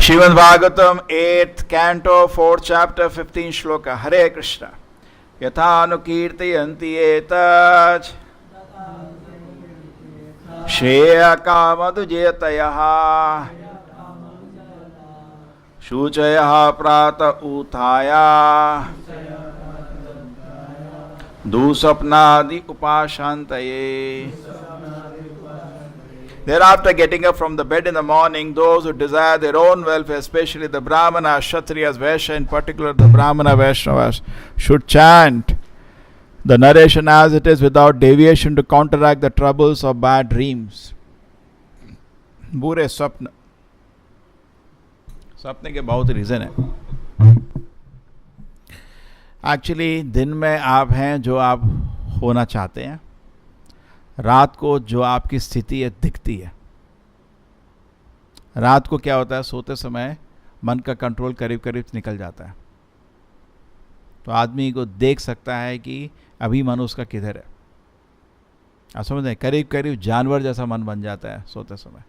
Srimad Bhagavatam 8th canto 4th chapter 15th shloka. Hare Krishna. Yathanu kirtayanti etach Shreya kamadu jetayaha Shuchayaha prata uthaya Dusapnadi upashantaye. Thereafter, getting up from the bed in the morning, those who desire their own welfare, especially the Brahmanas, Kshatriyas, Vaishya, in particular the Brahmana Vaishnavas, should chant the narration as it is without deviation to counteract the troubles of bad dreams. बुरे स्वप्न, स्वप्न के बहुत reason है. Actually दिन में आप हैं जो आप होना चाहते हैं, रात को जो आपकी स्थिति है दिखती है. रात को क्या होता है, सोते समय मन का कंट्रोल करीब करीब निकल जाता है, तो आदमी को देख सकता है कि अभी मन उसका किधर है. आप समझ रहे हैं, करीब करीब जानवर जैसा मन बन जाता है सोते समय,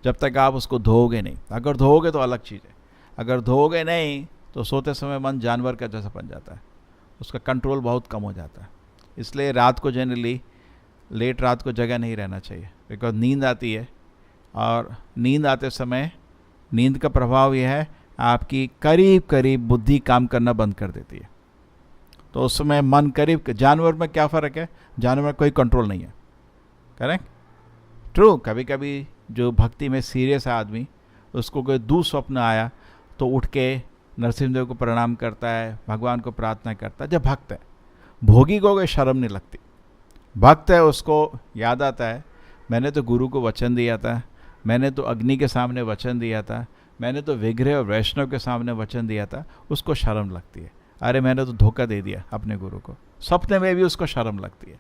जब तक आप उसको धोओगे नहीं. अगर धोओगे तो अलग चीज़ है, अगर धोओगे नहीं तो सोते समय मन जानवर का जैसा बन जाता है, उसका कंट्रोल बहुत कम हो जाता है. इसलिए रात को जनरली लेट रात को जगह नहीं रहना चाहिए, बिकॉज नींद आती है, और नींद आते समय नींद का प्रभाव यह है आपकी करीब करीब बुद्धि काम करना बंद कर देती है. तो उस समय मन करीब, जानवर में क्या फ़र्क है, जानवर में कोई कंट्रोल नहीं है. Correct, true. कभी कभी जो भक्ति में सीरियस है आदमी, उसको कोई दुस्वप्न आया तो उठ के नरसिंहदेव को प्रणाम करता है, भगवान को प्रार्थना करता है. जब भक्त है, भोगी को कोई शर्म नहीं लगती. भक्त है, उसको याद आता है मैंने तो गुरु को वचन दिया था, मैंने तो अग्नि के सामने वचन दिया था, मैंने तो विग्रह और वैष्णव के सामने वचन दिया था. उसको शर्म लगती है, अरे मैंने तो धोखा दे दिया अपने गुरु को. सपने में भी उसको शर्म लगती है.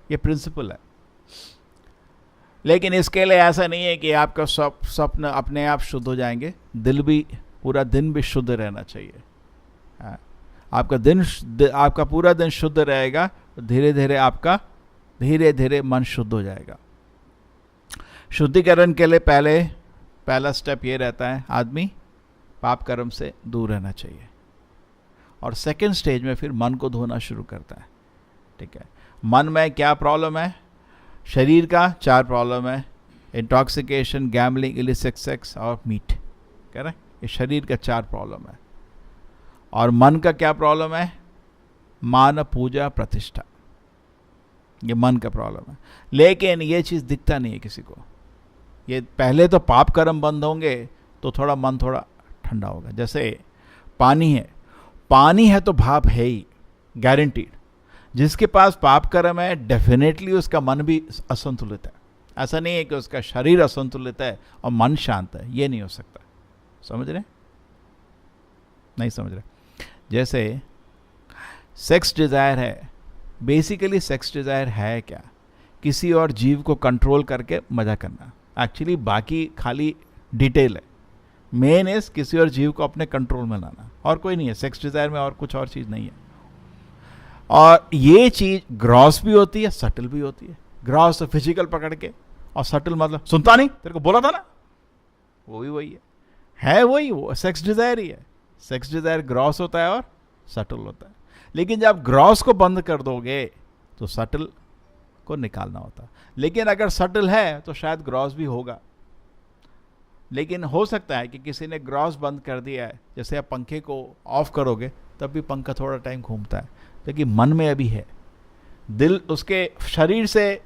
ये प्रिंसिपल है. लेकिन इसके लिए ऐसा नहीं है कि आपका स्वप्न अपने आप शुद्ध हो जाएंगे. दिल भी, पूरा दिन भी शुद्ध रहना चाहिए. आपका पूरा दिन शुद्ध रहेगा, धीरे धीरे मन शुद्ध हो जाएगा. शुद्धिकरण के लिए पहला स्टेप ये रहता है, आदमी पाप कर्म से दूर रहना चाहिए. और सेकंड स्टेज में फिर मन को धोना शुरू करता है. ठीक है, मन में क्या प्रॉब्लम है, शरीर का 4 प्रॉब्लम है, इंटॉक्सिकेशन, गैम्बलिंग, इलिसिट सेक्स और मीट. करेक्ट, ये शरीर का 4 प्रॉब्लम है. और मन का क्या प्रॉब्लम है, मान, पूजा, प्रतिष्ठा. ये मन का प्रॉब्लम है. लेकिन ये चीज़ दिखता नहीं है किसी को. ये पहले तो पाप कर्म बंद होंगे तो थोड़ा मन थोड़ा ठंडा होगा. जैसे पानी है तो भाप है ही, गारंटीड. जिसके पास पाप कर्म है डेफिनेटली उसका मन भी असंतुलित है. ऐसा नहीं है कि उसका शरीर असंतुलित है और मन शांत है, ये नहीं हो सकता. समझ रहे, नहीं समझ रहे. जैसे सेक्स डिज़ायर है, बेसिकली सेक्स डिज़ायर है क्या, किसी और जीव को कंट्रोल करके मज़ा करना. एक्चुअली बाकी खाली डिटेल है. मेन इज किसी और जीव को अपने कंट्रोल में लाना, और कोई नहीं है. सेक्स डिज़ायर में और कुछ और चीज़ नहीं है. और ये चीज़ ग्रॉस भी होती है, सटल भी होती है. ग्रॉस फिजिकल पकड़ के, और सटल मतलब सुनता नहीं, तेरे को बोला था ना, वो भी वही है वही, वो सेक्स डिज़ायर ही है. सेक्स डिज़ायर ग्रॉस होता है और सटल होता है. लेकिन जब ग्रॉस को बंद कर दोगे तो सटल को निकालना होता। लेकिन अगर सटल है तो शायद ग्रॉस भी होगा। लेकिन हो सकता है कि किसी ने ग्रॉस बंद कर दिया है, जैसे आप पंखे को ऑफ करोगे तब भी पंखा थोड़ा टाइम घूमता है, लेकिन मन में अभी है। दिल, उसके शरीर से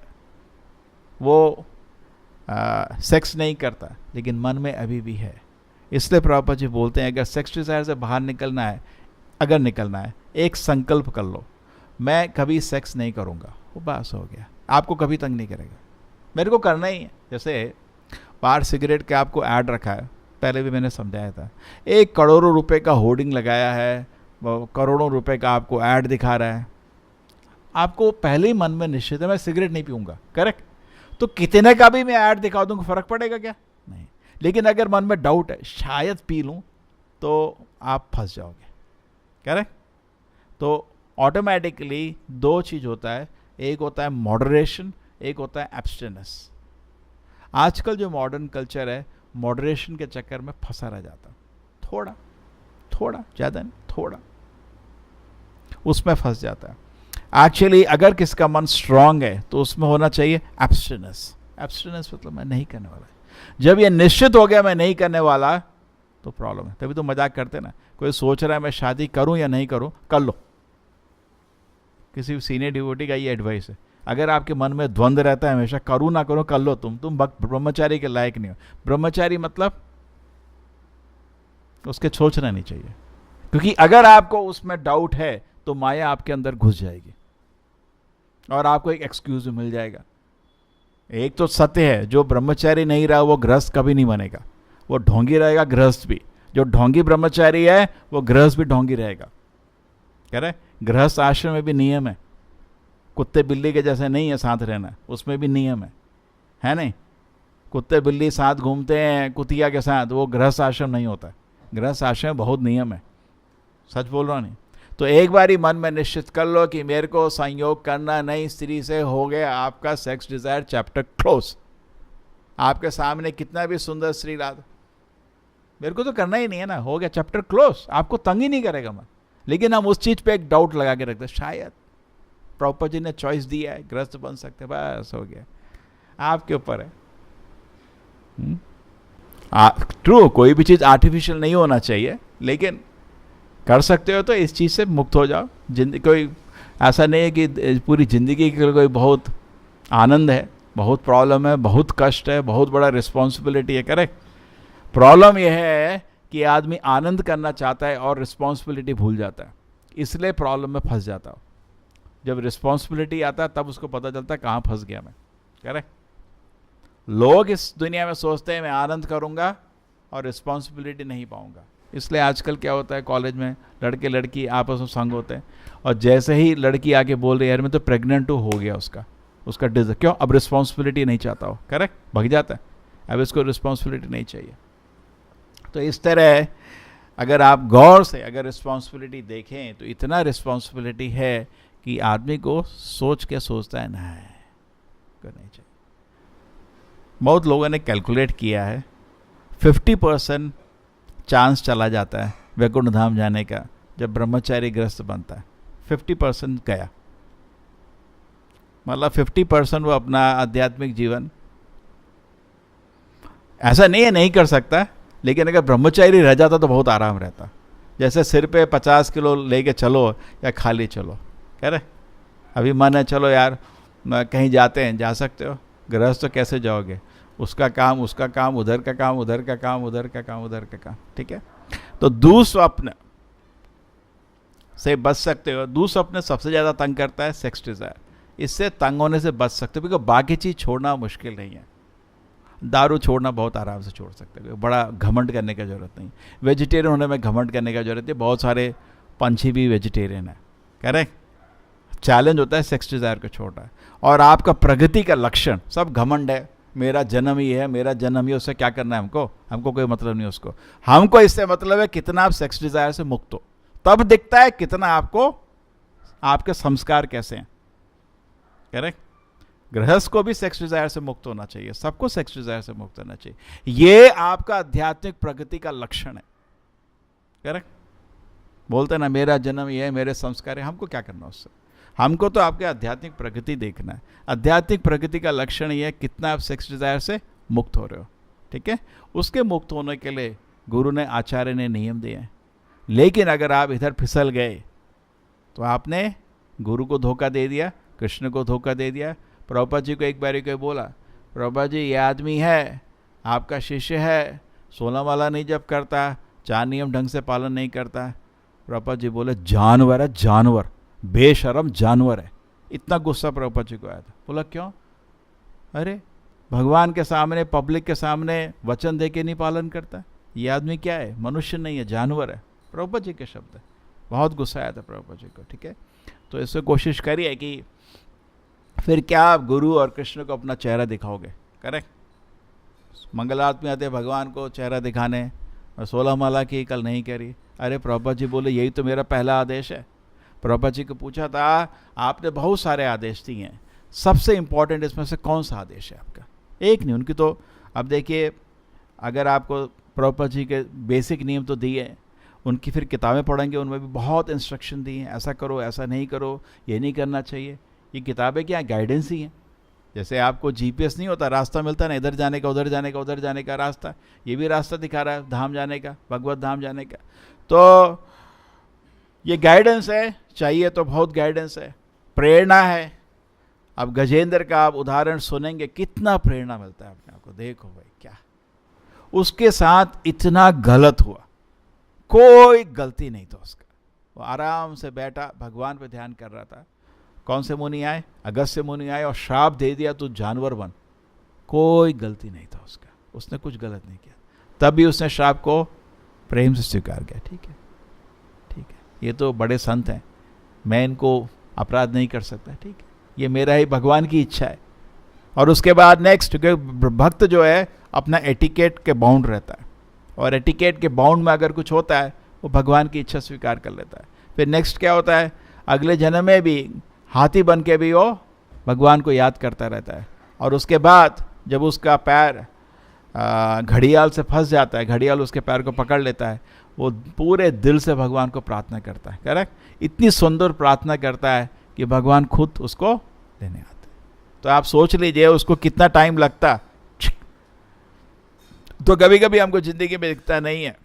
वो सेक्स नहीं करता, लेकिन मन में अभी भी है। इसलिए प्रभुपाद जी बोलते हैं, अगर सेक्स डिजायर से बाहर निकलना है, अगर निकलना है, एक संकल्प कर लो, मैं कभी सेक्स नहीं करूँगा, वो बस हो गया। आपको कभी तंग नहीं करेगा, मेरे को करना ही है। जैसे बाहर सिगरेट का आपको ऐड रखा है, पहले भी मैंने समझाया था, 1 करोड़ों रुपए का होर्डिंग लगाया है, करोड़ों रुपए का आपको ऐड दिखा रहा है, आपको पहले ही मन में निश्चित है मैं सिगरेट नहीं पीऊँगा, करेक्ट? तो कितने का भी मैं ऐड दिखा दूँगा, फ़र्क पड़ेगा क्या? नहीं। लेकिन अगर मन में डाउट है शायद पी लूँ, तो आप फंस जाओगे, करेक्ट? तो ऑटोमेटिकली 2 चीज़ होता है, एक होता है मॉडरेशन, एक होता है एब्स्टिनेंस। आजकल जो मॉडर्न कल्चर है, मॉडरेशन के चक्कर में फंसा रह जाता, थोड़ा थोड़ा, ज़्यादा नहीं, थोड़ा, उसमें फंस जाता है। एक्चुअली अगर किसका मन स्ट्रांग है तो उसमें होना चाहिए एब्स्टिनेंस। एब्स्टिनेंस मतलब मैं नहीं करने वाला। जब ये निश्चित हो गया मैं नहीं करने वाला, तो प्रॉब्लम है। तभी तो मजाक करते ना, कोई सोच रहा है मैं शादी करूं या नहीं करूं, कर लो। किसी सीनियर डिवोटी का ये एडवाइस है, अगर आपके मन में द्वंद्व रहता है हमेशा करूं ना करूं, कर लो। तुम ब्रह्मचारी के लायक नहीं हो। ब्रह्मचारी मतलब उसके सोचना नहीं चाहिए, क्योंकि अगर आपको उसमें डाउट है तो माया आपके अंदर घुस जाएगी और आपको एक एक्सक्यूज मिल जाएगा। एक तो सत्य है, जो ब्रह्मचारी नहीं रहा वो गृहस्थ कभी नहीं बनेगा, वो ढोंगी रहेगा, गृहस्थ भी। जो ढोंगी ब्रह्मचारी है वो गृहस्थ भी ढोंगी रहेगा। कह रहे गृहस्थ आश्रम में भी नियम है, कुत्ते बिल्ली के जैसे नहीं है साथ रहना, उसमें भी नियम है नहीं? कुत्ते बिल्ली साथ घूमते हैं कुतिया के साथ, वो गृहस्थ आश्रम नहीं होता। गृहस्थ आश्रम में बहुत नियम है, सच बोल रहा नहीं। तो एक बार ही मन में निश्चित कर लो कि मेरे को संयोग करना नहीं स्त्री से, हो गया आपका सेक्स डिजायर चैप्टर क्लोज। आपके सामने कितना भी सुंदर स्त्री ला दो, मेरे को तो करना ही नहीं है ना, हो गया चैप्टर क्लोज। आपको तंग ही नहीं करेगा मन। लेकिन हम उस चीज पे एक डाउट लगा के रखते, शायद प्रभुपाद जी ने चॉइस दिया है, ग्रस्त बन सकते, बस हो गया। आपके ऊपर है। ट्रू, कोई भी चीज आर्टिफिशियल नहीं होना चाहिए, लेकिन कर सकते हो तो इस चीज से मुक्त हो जाओ। कोई ऐसा नहीं है कि पूरी जिंदगी के लिए कोई बहुत आनंद है, बहुत प्रॉब्लम है, बहुत कष्ट है, बहुत बड़ा रिस्पॉन्सिबिलिटी है। करेक्ट? प्रॉब्लम यह है कि आदमी आनंद करना चाहता है और रिस्पॉन्सिबिलिटी भूल जाता है, इसलिए प्रॉब्लम में फंस जाता हो। जब रिस्पॉन्सिबिलिटी आता है तब उसको पता चलता है कहाँ फंस गया मैं। करेक्ट? लोग इस दुनिया में सोचते हैं मैं आनंद करूँगा और रिस्पॉन्सिबिलिटी नहीं पाऊँगा। इसलिए आजकल क्या होता है, कॉलेज में लड़के लड़की आपस में संग होते हैं, और जैसे ही लड़की आके बोल रही है यार मैं तो प्रेग्नेंट हो गया, उसका डिज़र्व क्यों? अब रिस्पॉन्सिबिलिटी नहीं चाहता हो। करेक्ट? भाग जाता है, अब इसको रिस्पॉन्सिबिलिटी नहीं चाहिए। तो इस तरह अगर आप गौर से अगर रिस्पॉन्सिबिलिटी देखें तो इतना रिस्पॉन्सिबिलिटी है कि आदमी को सोच के सोचता है नहीं करनी चाहिए। बहुत लोगों ने कैलकुलेट किया है 50% चांस चला जाता है वैकुंठ धाम जाने का जब ब्रह्मचारी ग्रस्त बनता है। 50% गया, मतलब 50% वो अपना आध्यात्मिक जीवन, ऐसा नहीं है नहीं कर सकता, लेकिन अगर ब्रह्मचारी रह जाता तो बहुत आराम रहता। जैसे सिर पे 50 किलो लेके चलो या खाली चलो। कह रहे अभी मन है चलो यार कहीं जाते हैं, जा सकते हो। गृहस्थ तो कैसे जाओगे? उसका काम, उसका काम, उधर का काम, उधर का काम, उधर का काम, उधर का काम। ठीक है? तो दुस्वप्न से बच सकते हो। दुस्वप्न सबसे ज़्यादा तंग करता है सेक्स डिजायर, इससे तंग होने से बच सकते हो, क्योंकि बाकी चीज़ छोड़ना मुश्किल नहीं है। दारू छोड़ना बहुत आराम से छोड़ सकते हो, बड़ा घमंड करने की ज़रूरत नहीं। वेजिटेरियन होने में घमंड करने की ज़रूरत है, बहुत सारे पंछी भी वेजिटेरियन है। करेक्ट? चैलेंज होता है सेक्स डिजायर को छोड़ना। और आपका प्रगति का लक्षण सब घमंड है, मेरा जन्म ही है, मेरा जन्म ही, उससे क्या करना है हमको कोई मतलब नहीं उसको। हमको इससे मतलब है कितना आप सेक्स डिजायर से मुक्त हो, तब दिखता है कितना आपको, आपके संस्कार कैसे हैं। करेक्ट? गृहस्थ को भी सेक्स डिजायर से मुक्त होना चाहिए, सबको सेक्स डिजायर से मुक्त होना चाहिए। ये आपका आध्यात्मिक प्रगति का लक्षण है। करेक्ट? बोलते ना मेरा जन्म ये है, मेरे संस्कार है, हमको क्या करना उससे? हमको तो आपके आध्यात्मिक प्रगति देखना है। आध्यात्मिक प्रगति का लक्षण ये है कितना आप सेक्स डिजायर से मुक्त हो रहे हो, ठीक है। उसके मुक्त होने के लिए गुरु ने, आचार्य ने नियम दिए हैं। लेकिन अगर आप इधर फिसल गए तो आपने गुरु को धोखा दे दिया, कृष्ण को धोखा दे दिया। प्रभुपाद जी को एक बार कोई बोला, प्रभुपाद जी ये आदमी है, आपका शिष्य है, 16 माला नहीं जप करता, 4 नियम ढंग से पालन नहीं करता। प्रभुपाद जी बोले जानवर है, जानवर, बेशरम जानवर है। इतना गुस्सा प्रभुपाद जी को आया था। बोला क्यों? अरे भगवान के सामने, पब्लिक के सामने वचन दे के नहीं पालन करता, ये आदमी क्या है? मनुष्य नहीं है, जानवर है। प्रभुपाद जी के शब्द है। बहुत गुस्सा आया था प्रभुपाद जी को, ठीक है। तो इससे कोशिश करिए कि फिर क्या आप गुरु और कृष्ण को अपना चेहरा दिखाओगे? करेक्ट। मंगल आरती में आते भगवान को चेहरा दिखाने, और 16 माला की कल नहीं करी। अरे प्रभुपाद जी बोले यही तो मेरा पहला आदेश है। प्रभुपाद जी को पूछा था, आपने बहुत सारे आदेश दिए हैं, सबसे इंपॉर्टेंट इसमें से कौन सा आदेश है आपका? एक नहीं, उनकी तो अब देखिए, अगर आपको प्रभुपाद जी के बेसिक नियम तो दिए, उनकी फिर किताबें पढ़ेंगे, उनमें भी बहुत इंस्ट्रक्शन दिए हैं, ऐसा करो, ऐसा नहीं करो, ये नहीं करना चाहिए। ये किताबें क्या गाइडेंस ही हैं। जैसे आपको जीपीएस नहीं होता, रास्ता मिलता है ना, इधर जाने का, उधर जाने का, उधर जाने का रास्ता, ये भी रास्ता दिखा रहा है धाम जाने का, भगवत धाम जाने का। तो ये गाइडेंस है, चाहिए तो बहुत गाइडेंस है, प्रेरणा है। अब गजेंद्र का आप उदाहरण सुनेंगे, कितना प्रेरणा मिलता है अपने आप को। देखो भाई क्या उसके साथ इतना गलत हुआ, कोई गलती नहीं था उसका, वो आराम से बैठा भगवान पे ध्यान कर रहा था। कौन से मुनि आए? अगस्त्य मुनि आए और श्राप दे दिया तू जानवर बन। कोई गलती नहीं था उसका, उसने कुछ गलत नहीं किया, तब भी उसने श्राप को प्रेम से स्वीकार किया। ठीक है, ठीक है, ये तो बड़े संत हैं, मैं इनको अपराध नहीं कर सकता। ठीक है, ये मेरा ही भगवान की इच्छा है। और उसके बाद नेक्स्ट, क्योंकि भक्त जो है अपना एटिकेट के बाउंड रहता है, और एटिकेट के बाउंड में अगर कुछ होता है वो भगवान की इच्छा स्वीकार कर लेता है। फिर नेक्स्ट क्या होता है, अगले जन्म में भी हाथी बन के भी वो भगवान को याद करता रहता है। और उसके बाद जब उसका पैर घड़ियाल से फंस जाता है, घड़ियाल उसके पैर को पकड़ लेता है, वो पूरे दिल से भगवान को प्रार्थना करता है। करेक्ट, इतनी सुंदर प्रार्थना करता है कि भगवान खुद उसको लेने आते। तो आप सोच लीजिए उसको कितना टाइम लगता। तो कभी कभी हमको जिंदगी में दिखता नहीं है,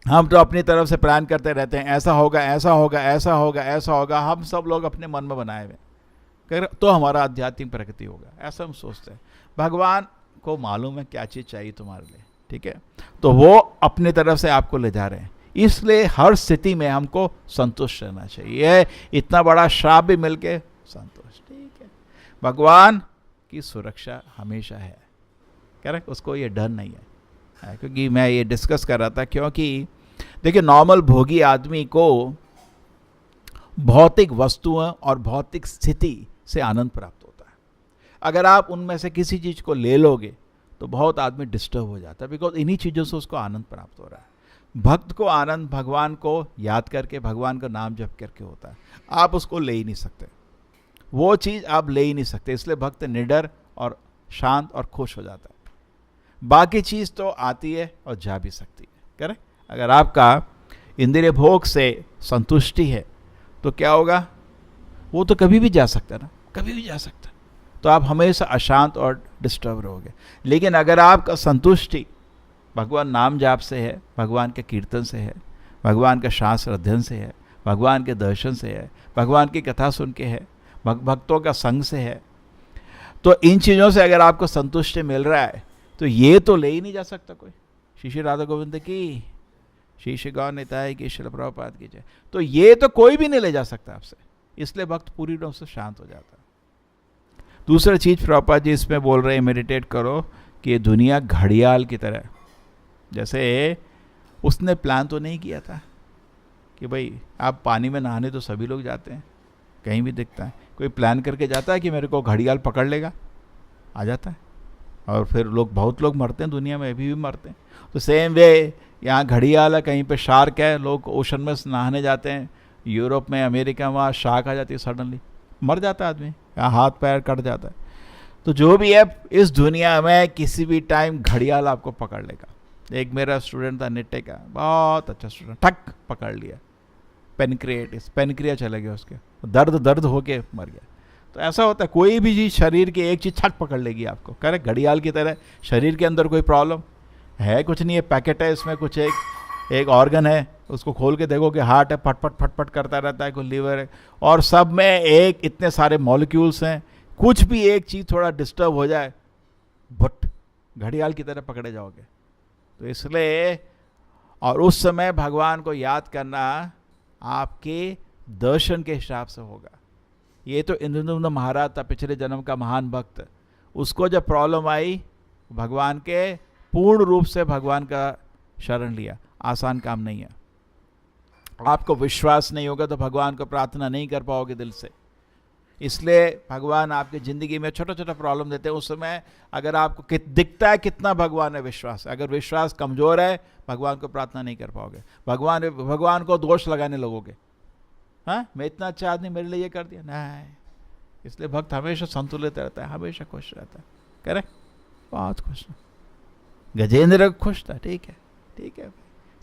हम तो अपनी तरफ से प्लान करते रहते हैं, ऐसा होगा, ऐसा होगा, ऐसा होगा, ऐसा होगा। हम सब लोग अपने मन में बनाए हुए, तो हमारा आध्यात्मिक प्रगति होगा, ऐसा हम सोचते हैं। भगवान को मालूम है क्या चीज़ चाहिए तुम्हारे लिए। ठीक है, तो वो अपनी तरफ से आपको ले जा रहे हैं, इसलिए हर स्थिति में हमको संतुष्ट रहना चाहिए। इतना बड़ा श्राप भी मिलके संतुष्ट। ठीक है, भगवान की सुरक्षा हमेशा है। करेक्ट, उसको ये डर नहीं है। क्योंकि मैं ये डिस्कस कर रहा था, क्योंकि देखिए नॉर्मल भोगी आदमी को भौतिक वस्तुओं और भौतिक स्थिति से आनंद प्राप्त होता है। अगर आप उनमें से किसी चीज़ को ले लोगे तो बहुत आदमी डिस्टर्ब हो जाता है, बिकॉज इन्हीं चीज़ों से उसको आनंद प्राप्त हो रहा है। भक्त को आनंद भगवान को याद करके, भगवान का नाम जप करके होता है। आप उसको ले ही नहीं सकते, वो चीज़ आप ले ही नहीं सकते, इसलिए भक्त निडर और शांत और खुश हो जाता है। बाकी चीज़ तो आती है और जा भी सकती है। करेक्ट, अगर आपका इंद्रिय भोग से संतुष्टि है तो क्या होगा, वो तो कभी भी जा सकता है ना, कभी भी जा सकता है। तो आप हमेशा अशांत और डिस्टर्ब रहोगे। लेकिन अगर आपका संतुष्टि भगवान नाम जाप से है, भगवान के कीर्तन से है, भगवान का शास्त्र अध्ययन से है, भगवान के दर्शन से है, भगवान की कथा सुन के है, भक्तों का संग से है, तो इन चीज़ों से अगर आपको संतुष्टि मिल रहा है तो ये तो ले ही नहीं जा सकता कोई। श्री श्री राधा गोविंद की, श्री श्री गौर निताई की, श्रील प्रभुपाद की जय। तो ये तो कोई भी नहीं ले जा सकता आपसे, इसलिए भक्त पूरी रूप से शांत हो जाता है। दूसरा चीज़ प्रभुपाद जी इसमें बोल रहे हैं, मेडिटेट करो कि ये दुनिया घड़ियाल की तरह, जैसे उसने प्लान तो नहीं किया था कि भाई आप पानी में नहाने तो सभी लोग जाते हैं, कहीं भी दिखता है, कोई प्लान करके जाता है कि मेरे को घड़ियाल पकड़ लेगा, आ जाता है। और फिर बहुत लोग मरते हैं दुनिया में, अभी भी मरते हैं। तो सेम वे यहाँ घड़ियाल है, कहीं पे शार्क है, लोग ओशन में नहाने जाते हैं, यूरोप में, अमेरिका में, वहाँ शार्क आ जाती है, सडनली मर जाता है आदमी, यहाँ हाथ पैर कट जाता है। तो जो भी है इस दुनिया में किसी भी टाइम घड़ियाल आपको पकड़ लेगा। एक मेरा स्टूडेंट था निट्टे का, बहुत अच्छा स्टूडेंट, ठक पकड़ लिया, पेनक्रिएटिस, पेनक्रिया चला गया उसके, दर्द दर्द होके मर गया। तो ऐसा होता है, कोई भी चीज़ शरीर की एक चीज़ छक पकड़ लेगी आपको, करेक्ट, घड़ियाल की तरह शरीर के अंदर कोई प्रॉब्लम है कुछ नहीं है, पैकेट है इसमें कुछ, एक ऑर्गन है, उसको खोल के देखो कि हार्ट है, फटफट फटफट करता रहता है, कोई लीवर है, और सब में एक इतने सारे मॉलिक्यूल्स हैं, कुछ भी एक चीज़ थोड़ा डिस्टर्ब हो जाए, बट घड़ियाल की तरह पकड़े जाओगे। तो इसलिए, और उस समय भगवान को याद करना आपके दर्शन के हिसाब से होगा। ये तो इंद्रदुम्न महाराज था, पिछले जन्म का महान भक्त, उसको जब प्रॉब्लम आई, भगवान के पूर्ण रूप से भगवान का शरण लिया। आसान काम नहीं है। आपको विश्वास नहीं होगा तो भगवान को प्रार्थना नहीं कर पाओगे दिल से। इसलिए भगवान आपकी ज़िंदगी में छोटा छोटा प्रॉब्लम देते हैं। उस समय अगर आपको दिखता है कितना भगवान है, विश्वास है, अगर विश्वास कमज़ोर है, भगवान को प्रार्थना नहीं कर पाओगे, भगवान को दोष लगाने लगोगे। हाँ, मैं इतना अच्छा आदमी, मेरे लिए ये कर दिया, नहीं। इसलिए भक्त हमेशा संतुलित रहता है, हमेशा खुश रहता है। करेक्ट, बहुत खुश। गजेंद्र खुश था, ठीक है, ठीक है।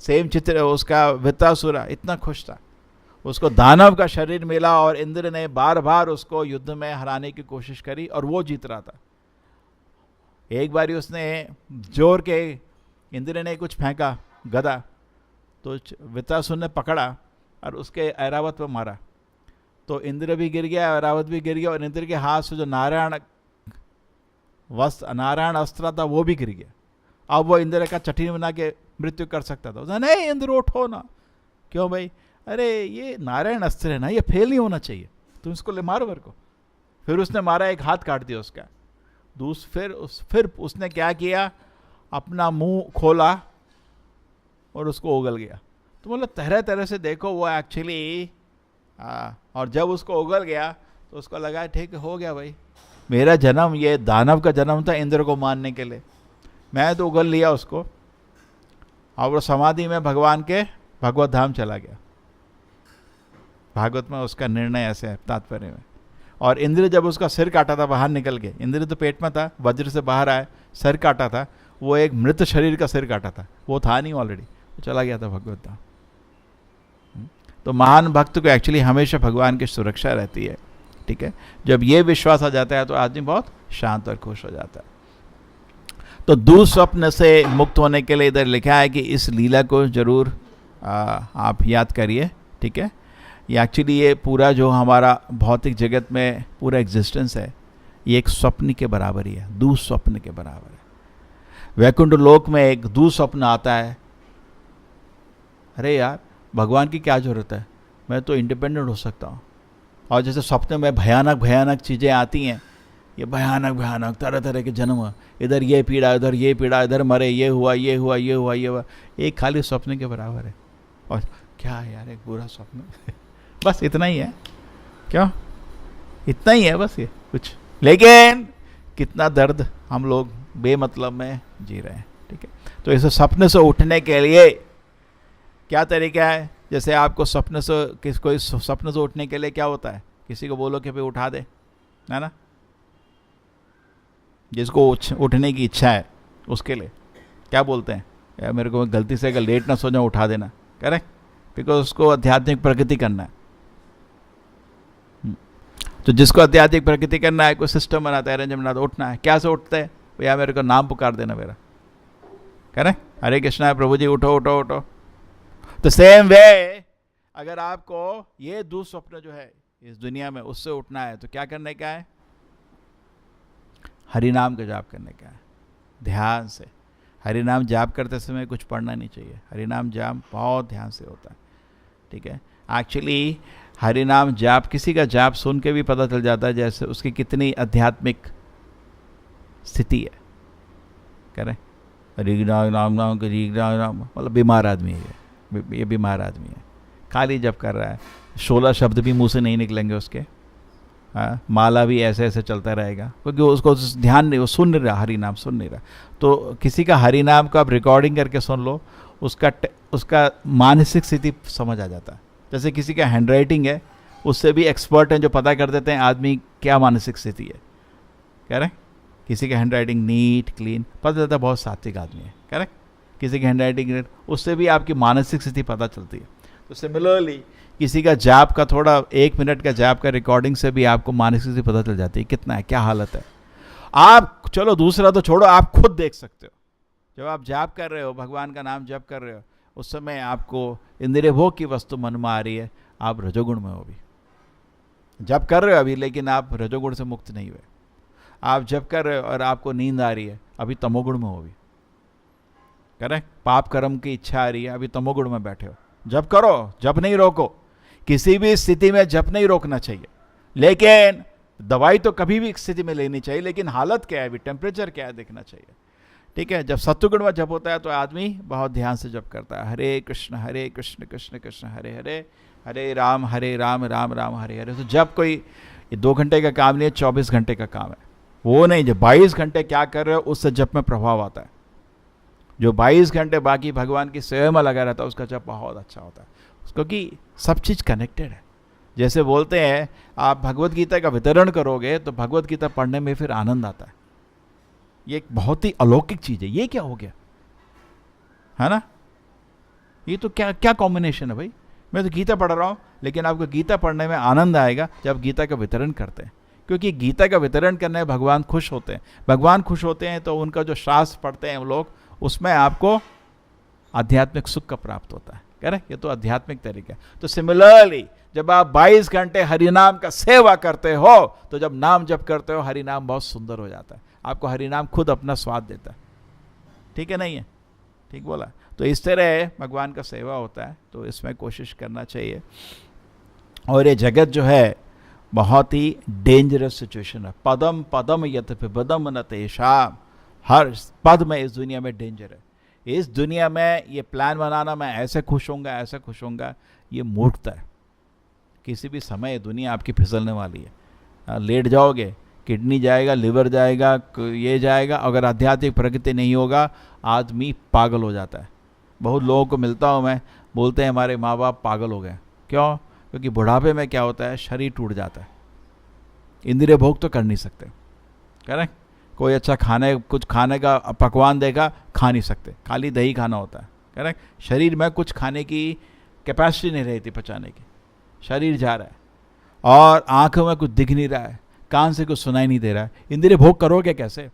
सेम चित्र उसका वृत्रासुर इतना खुश था, उसको दानव का शरीर मिला और इंद्र ने बार बार उसको युद्ध में हराने की कोशिश करी और वो जीत रहा था। एक बारी उसने जोर के, इंद्र ने कुछ फेंका गदा, तो वृत्रासुर ने पकड़ा और उसके ऐरावत पर मारा, तो इंद्र भी गिर गया, ऐरावत भी गिर गया, और इंद्र के हाथ से जो नारायण अस्त्र था वो भी गिर गया। अब वो इंद्र का चटनी बना के मृत्यु कर सकता था। उसने, नहीं इंद्र उठो ना। क्यों भाई? अरे ये नारायण अस्त्र है ना, ये फेल नहीं होना चाहिए, तुम इसको ले मारो मेरे को। फिर उसने मारा, एक हाथ काट दिया उसका। फिर उसने क्या किया, अपना मुंह खोला और उसको उगल गया। तो मतलब तरह तरह से देखो वो एक्चुअली, और जब उसको उगल गया तो उसको लगा ठीक हो गया भाई, मेरा जन्म ये दानव का जन्म था इंद्र को मारने के लिए, मैं तो उगल लिया उसको, और वो समाधि में भगवान के भगवत धाम चला गया। भागवत में उसका निर्णय ऐसे है, तात्पर्य में। और इंद्र जब उसका सिर काटा था, बाहर निकल गए, इंद्र तो पेट में था, वज्र से बाहर आए, सिर काटा था, वो एक मृत शरीर का सिर काटा था, वो था नहीं ऑलरेडी, तो चला गया था भगवत धाम। तो महान भक्त को एक्चुअली हमेशा भगवान की सुरक्षा रहती है, ठीक है। जब ये विश्वास आ जाता है तो आदमी बहुत शांत और खुश हो जाता है। तो दुःस्वप्न से मुक्त होने के लिए इधर लिखा है कि इस लीला को जरूर आप याद करिए, ठीक है। ये एक्चुअली ये पूरा जो हमारा भौतिक जगत में पूरा एग्जिस्टेंस है, ये एक स्वप्न के बराबर ही है, दुःस्वप्न के बराबर है। वैकुंठ लोक में एक दुःस्वप्न आता है, अरे यार भगवान की क्या ज़रूरत है, मैं तो इंडिपेंडेंट हो सकता हूँ। और जैसे स्वप्न में भयानक भयानक चीज़ें आती हैं, ये भयानक भयानक तरह तरह के जन्म, इधर ये पीड़ा, उधर ये पीड़ा, इधर मरे, ये हुआ ये हुआ ये हुआ ये हुआ, एक खाली स्वप्न के बराबर है। और क्या है यार, एक बुरा स्वप्न बस इतना ही है, क्यों इतना ही है बस, ये कुछ, लेकिन कितना दर्द हम लोग बेमतलब में जी रहे हैं, ठीक है। तो इस सपने से उठने के लिए क्या तरीका है? जैसे आपको सपने से, कोई सपने से उठने के लिए क्या होता है, किसी को बोलो कि भाई उठा दे, है ना, जिसको उठने की इच्छा है उसके लिए क्या बोलते हैं, यार मेरे को गलती से अगर लेट ना सो जाऊँ उठा देना, करेक्ट, बिकॉज उसको आध्यात्मिक प्रगति करना है। तो जिसको आध्यात्मिक प्रगति करना है, कोई सिस्टम बनाता है, अरेंजमेंट बनाता है, उठना है, क्या से उठते हैं भैया, मेरे को नाम पुकार देना मेरा, करेक्ट, हरे कृष्णा प्रभु जी उठो उठो उठो। तो सेम वे अगर आपको ये दुःस्वप्न जो है इस दुनिया में उससे उठना है तो क्या करने का है? हरि नाम का जाप करने का है, ध्यान से। हरि नाम जाप करते समय कुछ पढ़ना नहीं चाहिए, हरि नाम जाप बहुत ध्यान से होता है, ठीक है। एक्चुअली हरि नाम जाप, किसी का जाप सुन के भी पता चल जाता है जैसे उसकी कितनी आध्यात्मिक स्थिति है, करें हरि नाम नाम के हरि नाम, मतलब बीमार आदमी है ये बीमार आदमी है, खाली जप कर रहा है, 16 शब्द भी मुंह से नहीं निकलेंगे उसके, हाँ, माला भी ऐसे ऐसे चलता रहेगा, क्योंकि उसको ध्यान नहीं, वो सुन नहीं रहा, हरि नाम सुन नहीं रहा। तो किसी का हरि नाम को आप रिकॉर्डिंग करके सुन लो, उसका मानसिक स्थिति समझ आ जाता है। जैसे किसी का हैंडराइटिंग है, उससे भी एक्सपर्ट हैं जो पता कर देते हैं आदमी क्या मानसिक स्थिति है, करेक्ट। किसी का हैंडराइटिंग नीट क्लीन, पता चलता है बहुत सात्विक आदमी है, करेक्ट। किसी की हैंडराइटिंग, उससे भी आपकी मानसिक स्थिति पता चलती है। तो सिमिलरली किसी का जाप का थोड़ा 1 मिनट का जाप का रिकॉर्डिंग से भी आपको मानसिक स्थिति पता चल जाती है कितना है, क्या हालत है। आप चलो दूसरा तो छोड़ो, आप खुद देख सकते हो जब आप जाप कर रहे हो, भगवान का नाम जप कर रहे हो, उस समय आपको इंद्रिय भोग की वस्तु मन में आ रही है, आप रजोगुण में हो, अभी जप कर रहे हो अभी, लेकिन आप रजोगुण से मुक्त नहीं हुए। आप जप कर रहे हो और आपको नींद आ रही है, अभी तमोगुण में हो, भी करेक्ट, पाप कर्म की इच्छा आ रही है, अभी तमोगुण में बैठे हो। जप करो, जप नहीं रोको, किसी भी स्थिति में जप नहीं रोकना चाहिए, लेकिन दवाई तो कभी भी स्थिति में लेनी चाहिए, लेकिन हालत क्या है अभी, टेम्परेचर क्या है देखना चाहिए, ठीक है। जब सत्वगुण में जप होता है तो आदमी बहुत ध्यान से जप करता है, हरे कृष्ण कृष्ण कृष्ण हरे हरे, हरे राम राम राम हरे हरे। तो जब कोई 2 घंटे का काम नहीं है, 24 घंटे का काम है, वो नहीं जब 22 घंटे क्या कर रहे हो उससे जप में प्रभाव आता है। जो 22 घंटे बाकी भगवान की सेवा में लगा रहता है उसका जप बहुत अच्छा होता है, क्योंकि सब चीज़ कनेक्टेड है। जैसे बोलते हैं आप भगवत गीता का वितरण करोगे तो भगवत गीता पढ़ने में फिर आनंद आता है, ये एक बहुत ही अलौकिक चीज़ है। ये क्या हो गया है ना, ये तो क्या क्या कॉम्बिनेशन है भाई। मैं तो गीता पढ़ रहा हूँ, लेकिन आपको गीता पढ़ने में आनंद आएगा जब गीता का वितरण करते हैं, क्योंकि गीता का वितरण करने में भगवान खुश होते हैं। भगवान खुश होते हैं तो उनका जो शास्त्र पढ़ते हैं हम लोग, उसमें आपको आध्यात्मिक सुख का प्राप्त होता है, कह रहे, ये तो आध्यात्मिक तरीका है। तो सिमिलरली जब आप 22 घंटे हरिनाम का सेवा करते हो, तो जब नाम जप करते हो, हरिनाम बहुत सुंदर हो जाता है, आपको हरिनाम खुद अपना स्वाद देता है, ठीक है, नहीं है, ठीक बोला। तो इस तरह भगवान का सेवा होता है, तो इसमें कोशिश करना चाहिए। और ये जगत जो है बहुत ही डेंजरस सिचुएशन है, पदम पदम यत पिबदम न तेषाम, हर पद में इस दुनिया में डेंजर है। इस दुनिया में ये प्लान बनाना मैं ऐसे खुश होऊंगा, ऐसे खुश होऊंगा, ये मूर्खता है। किसी भी समय दुनिया आपकी फिसलने वाली है, लेट जाओगे, किडनी जाएगा, लिवर जाएगा, ये जाएगा। अगर आध्यात्मिक प्रगति नहीं होगा आदमी पागल हो जाता है। बहुत लोगों को मिलता हूँ मैं, बोलते हैं हमारे माँ बाप पागल हो गए। क्यों? क्योंकि बुढ़ापे में क्या होता है, शरीर टूट जाता है, इंद्रिय भोग तो कर नहीं सकते, करेक्ट। कोई अच्छा कुछ खाने का पकवान देगा, खा नहीं सकते, खाली दही खाना होता है, करेक्ट। शरीर में कुछ खाने की कैपेसिटी नहीं रहती पचाने की, शरीर जा रहा है, और आंखों में कुछ दिख नहीं रहा है, कान से कुछ सुनाई नहीं दे रहा है। इंद्रिय भोग करोगे कैसे?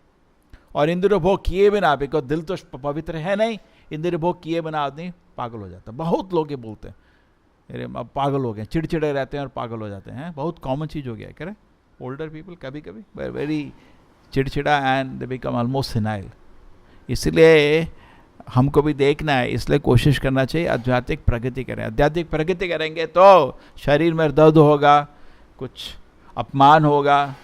और इंद्रिय भोग किए बिना, बिकॉज दिल तो पवित्र है नहीं, इंद्रिय भोग किए बिना आदमी पागल हो जाता है। बहुत लोग ये बोलते हैं अरे अब पागल हो गए, चिड़चिड़े रहते हैं और पागल हो जाते हैं, बहुत कॉमन चीज़ हो गया है, करे ओल्डर पीपल कभी कभी वेरी चिड़चिड़ा and they become almost senile. इसलिए हमको भी देखना है, इसलिए कोशिश करना चाहिए आध्यात्मिक प्रगति करें। आध्यात्मिक प्रगति करेंगे तो शरीर में दर्द होगा, कुछ अपमान होगा,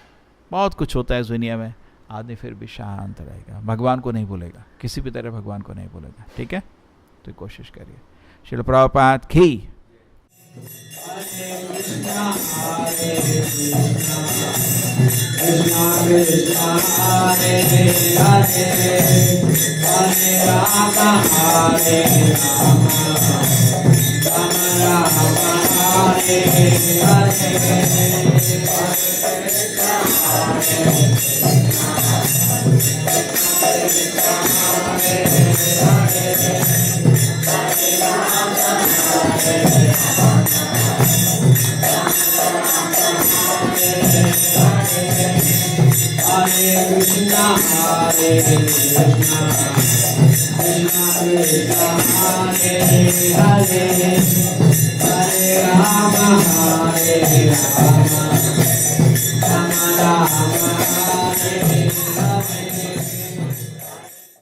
बहुत कुछ होता है इस दुनिया में, आदमी फिर भी शांत रहेगा, भगवान को नहीं भूलेगा, किसी भी तरह भगवान को नहीं भूलेगा, ठीक है। तो कोशिश करिए। श्रील प्रभुपाद की कृष्णा कृष्णा हरे हरे हरे राम हरे Ram Ram Ram Hare Hare Hare Krishna Hare Krishna Krishna Krishna Hare Hare Hare Rama Hare Rama Rama Rama Hare Hare